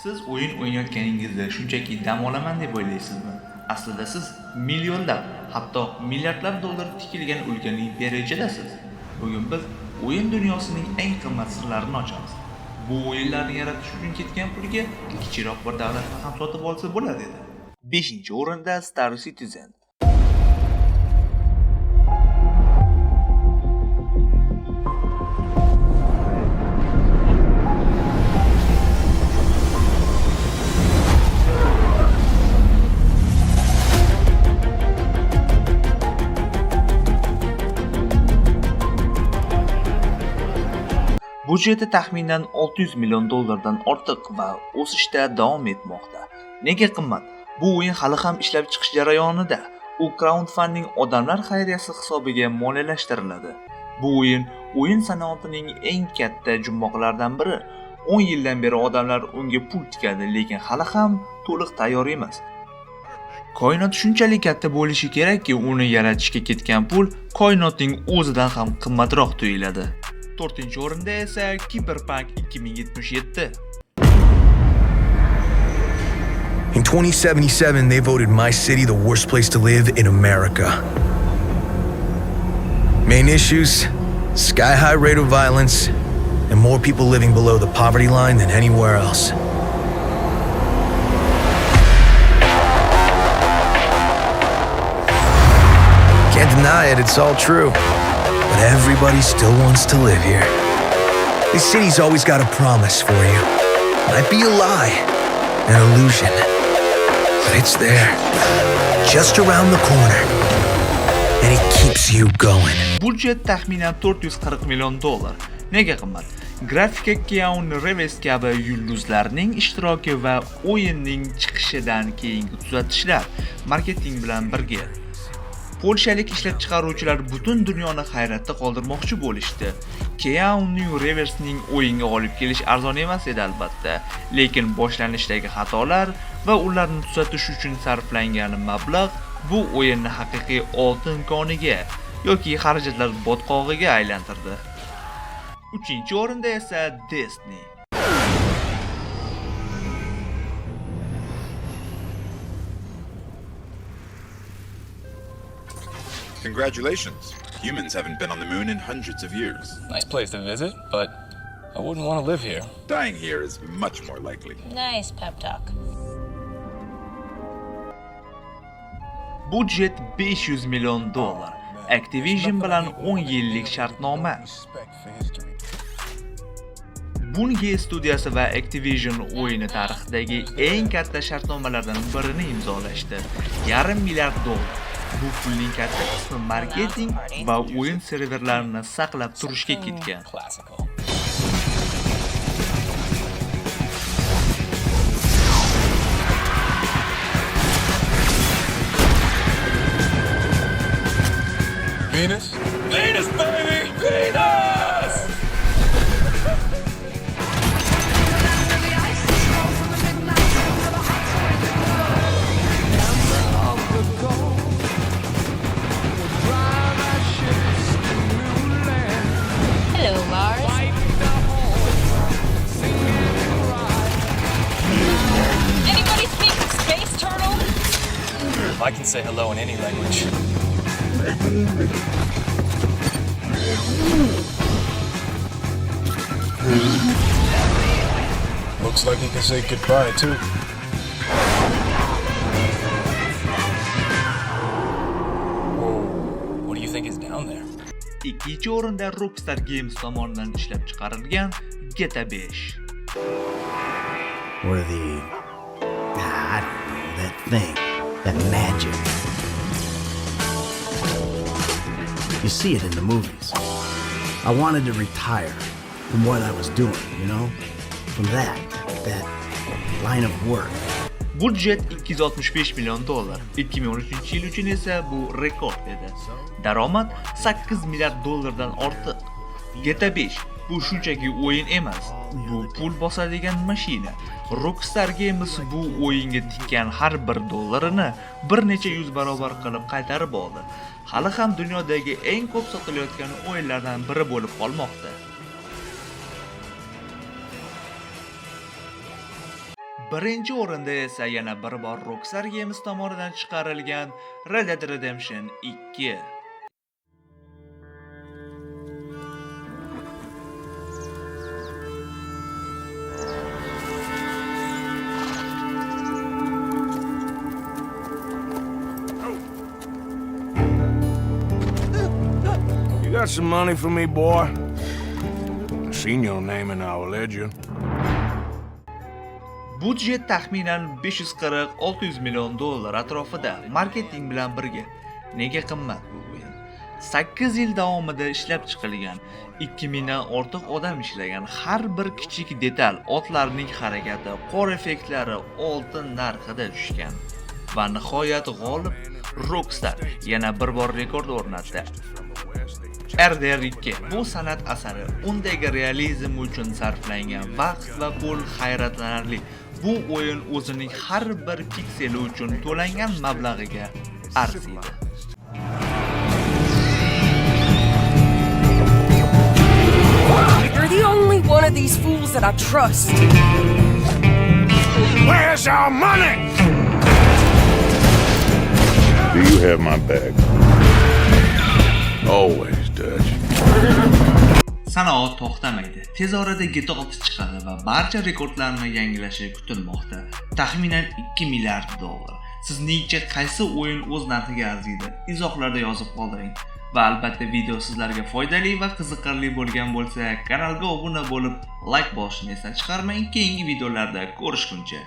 Siz o'yin o'ynayotganingizda shunchaki dam olaman deb o'ylaysizmi? Aslida siz millionlab, hatto milliardlab dollar tikilgan ulkan imperiyadasiz. Bugun biz o'yin dunyosining eng qimmat sirlarini ochamiz. Bu o'yinlarni yaratish uchun ketgan pulga kichikroq bir davlatni ham sotib olsa bo'ladi edi. 5-o'rinda Star Citizen. Budjeti taxminan 600 million dollardan ortiq va o'sishda davom etmoqda. Nega qimmat? Bu o'yin hali ham ishlab chiqish jarayonida. U crowdfunding odamlar xayriyasi hisobiga moliyalashtiriladi. Bu o'yin sanoatining eng katta jumboqlaridan biri. 10 yildan beri odamlar unga pul tikadi, lekin hali ham to'liq tayyor emas. Koinot shunchalik katta bo'lishi kerakki, uni yaratishga ketgan pul koinotning o'zidan ham qimmatroq tuyuladi. 4-o'rinda esa Cyberpunk 2077. In 2077, they voted my city the worst place to live in America. Main issues: sky-high rate of violence and more people living below the poverty line than anywhere else. Can't deny it, it's all true. But everybody still wants to live here. This city's always got a promise for you. Might be a lie, an illusion, but it's there, just around the corner, and it keeps you going. Budjet taxminan 440 million dollar. Nega qimmat? Grafika Keanu Reeves kabi yulduzlarning ishtiroki va o'yinning chiqishidan keyingi tuzatishlar marketing bilan birga. Polshalik ishlab chiqaruvchilar butun dunyoni hayratda qoldirmoqchi bo'lishdi. Keanu Reevesning o'yinga olib kelish arzon emas edi albatta, lekin boshlanishdagi xatolar va ularni tuzatish uchun sarflangan mablag' bu o'yinni haqiqiy oltin koniga yoki xarajatlar botqog'iga aylantirdi. 3-o'rinda esa Destiny. Congratulations. Humans haven't been on the moon in hundreds of years. Nice place to visit, but I wouldn't want to live here. Dying here is much more likely. Nice pep talk. Budjet 500 million dollar. Activision bilan 10 yillik shartnoma. Bungie studiyasi va Activision o'yini tarixidagi eng katta shartnomalardan birini imzolashdi. $500 million. Bu pulning katta qismi marketing va o'yin serverlarini saqlab turishga ketgan. Venus? Venus, baby! Venus! Hello, Mars. Anybody speak space turtle? I can say hello in any language. Looks like he can say goodbye too. Whoa, what do you think is down there? 2-o'rinda Rockstar Games tomonidan ishlab chiqarilgan GTA 5. Or the, I don't know, that thing, that magic. You see it in the movies. I wanted to retire from what I was doing, you know? From that line of work. Budjet 265 million dollar. 2013 yil uchun esa bu rekord edi. Daromad 8 milliard dollardan ortiq. GTA 5 bu shunchaki o'yin emas, bu pul bosadigan mashina. Rockstar Games bu o'yinga tikkan har bir dollarini bir necha yuz barobar qilib qaytarib oldi. Hali ham dunyodagi eng ko'p sotilayotgan o'yinlardan biri bo'lib qolmoqda. Birinchi o'rinda esa yana bir bor Rockstar Games tomonidan chiqarilgan Red Dead Redemption 2. You got some money for me, boy? I've seen your name in our ledger. Budjet taxminan 540-600 million dollar atrofida, marketing bilan birga. Nega qimmat bu o'yin? 8 yil davomida ishlab chiqilgan, 2000 dan ortiq odam ishlagan, har bir kichik detal, otlarning harakati, qor effektlari oltin narxida tushgan. Va nihoyat g'olib Rockstar yana bir bor rekord o'rnatdi. RDR2 bu san'at asari, undagi realizm uchun sarflangan vaqt va pul hayratlanarli. Bu o'yin o'zining har bir pikseli uchun to'langan mablag'iga arziydi. You're the only one of these fools that I trust. Where's our money? Do you have my bag? Always, Dutch. Sanoat to'xtamaydi. Tez orada GTA 6 chiqadi va barcha rekordlarni yangilashi kutilmoqda. Taxminan 2 milliard dollar. Sizningcha qaysi o'yin o'z narxiga arziydi? Izohlarda yozib qoldiring. Va albatta video sizlarga foydali va qiziqarli bo'lgan bo'lsa, kanalga obuna bo'lib, like bosishni esdan chiqarmang. Keyingi videolarda ko'rishguncha